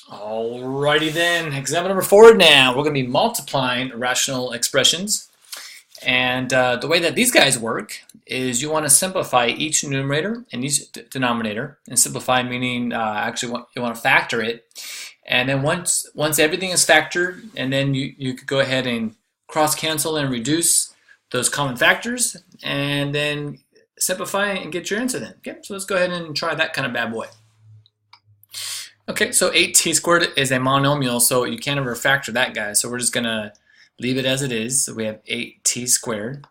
Alrighty then, example number 4 now. We're going to be multiplying rational expressions. And the way that these guys work is you want to simplify each numerator and each denominator. And simplify meaning you want to factor it. And then once everything is factored, and then you could go ahead and cross cancel and reduce those common factors, and then simplify and get your answer then. Okay, so let's go ahead and try that kind of bad boy. Okay, so 8t squared is a monomial, so you can't ever factor that guy. So we're just going to leave it as it is. So we have 8t squared.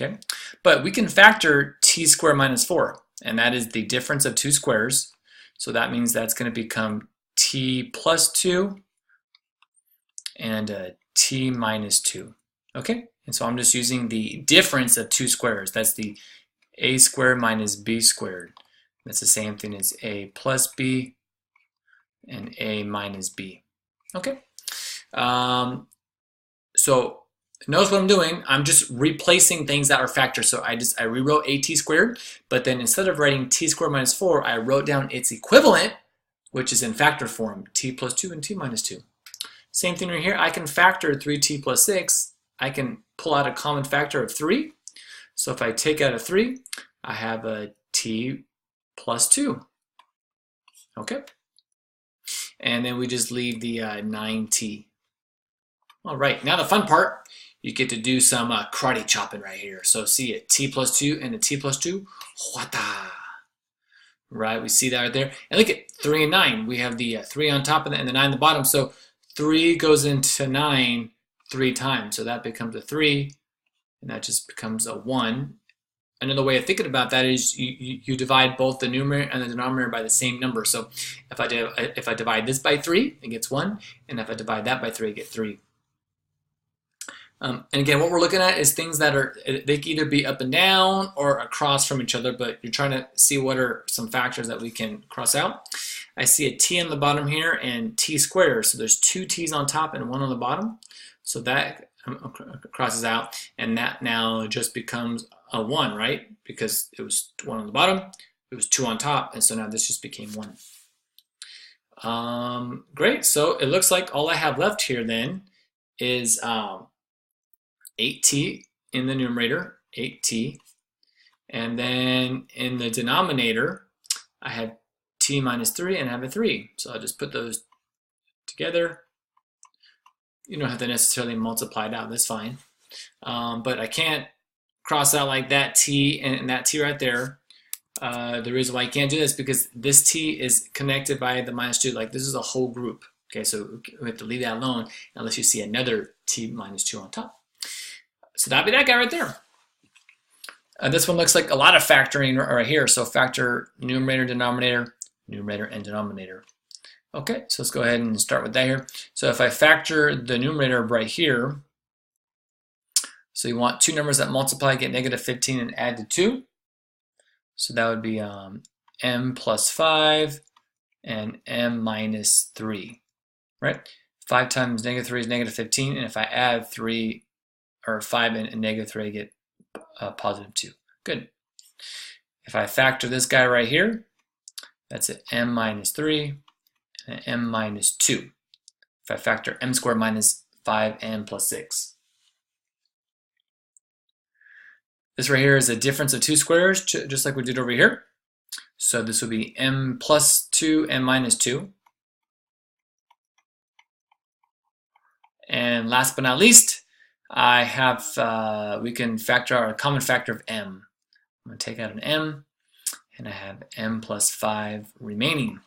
Okay, but we can factor t squared minus 4, and that is the difference of two squares. So that means that's going to become t plus 2 and t minus 2. Okay, and so I'm just using the difference of two squares. That's the a squared minus b squared. That's the same thing as a plus b and a minus b. Okay, so notice what I'm doing. I'm just replacing things that are factors. So I rewrote at squared, but then instead of writing t squared minus 4, I wrote down its equivalent, which is in factor form, t plus 2 and t minus 2. Same thing right here. I can factor 3t plus 6. I can pull out a common factor of 3. So if I take out a 3, I have a t plus 2. Okay? And then we just leave the 9t. All right, now the fun part, you get to do some karate chopping right here. So see a t plus 2 and a t plus 2. Huata. Right, we see that right there. And look at 3 and 9. We have the 3 on top and the 9 on the bottom. So 3 goes into 9 3 times. So that becomes a 3, and that just becomes a 1. Another way of thinking about that is you divide both the numerator and the denominator by the same number. So if I divide this by 3, it gets 1, and if I divide that by 3, I get 3. And again, what we're looking at is things that they can either be up and down or across from each other, but you're trying to see what are some factors that we can cross out. I see a t on the bottom here and t squared, so there's 2 t's on top and 1 on the bottom. So that crosses out, and that now just becomes a 1, right? Because it was 1 on the bottom, it was 2 on top, and so now this just became 1. Great, so it looks like all I have left here then is 8t in the numerator, 8t, and then in the denominator, I have t minus 3 and I have a 3. So I'll just put those together. You don't have to necessarily multiply it out, that's fine. But I can't cross out like that t and that t right there. The reason why I can't do this is because this t is connected by the minus 2. Like this is a whole group. Okay, so we have to leave that alone unless you see another t minus 2 on top. So that'd be that guy right there. This one looks like a lot of factoring right here. So factor numerator, denominator, numerator, and denominator. Okay, so let's go ahead and start with that here. So if I factor the numerator right here, so you want two numbers that multiply, get negative 15 and add to 2. So that would be m plus 5 and m minus 3, right? 5 times negative 3 is negative 15, and if I add 3 or 5 and negative 3, I get positive 2. Good. If I factor this guy right here, that's an m minus 3 and an m minus 2. If I factor m squared minus 5n plus 6. This right here is a difference of two squares, just like we did over here. So this would be m plus 2 and minus 2. And last but not least, I have, we can factor out a common factor of m. I'm going to take out an m, and I have m plus 5 remaining.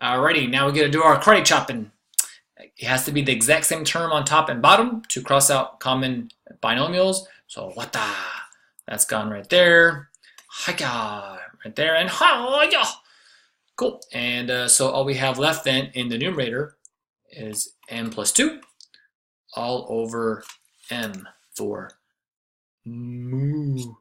Alrighty, now we get to do our karate chopping. It has to be the exact same term on top and bottom to cross out common binomials. So wata, that's gone right there. Haka, right there, and ha-ya. Cool. And so all we have left then in the numerator is m plus 2 all over m for moo.